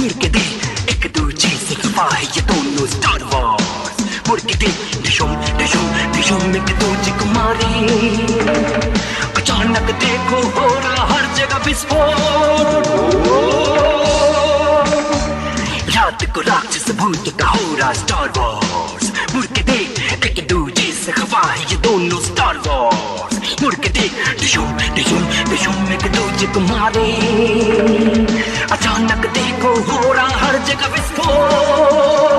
मुड़ के दे एक दूजे से खफा है ये दोनों स्टार वॉर्स। मुड़ के दे डिशुम डिशुम डिशुम एक दूजे को मारे। अचानक देखो हो रहा हर जगह विस्फोट। रात को राक्षस भूत का हो रहा स्टार वॉर्स। मुड़ के दे एक दूजे से खफा है ये दोनों स्टार वॉर्स। मुड़ के दे डिशुम डिशुम डिशुम एक दूजे को मारे। अचानक देखो हो रहा हर जगह विस्फोट।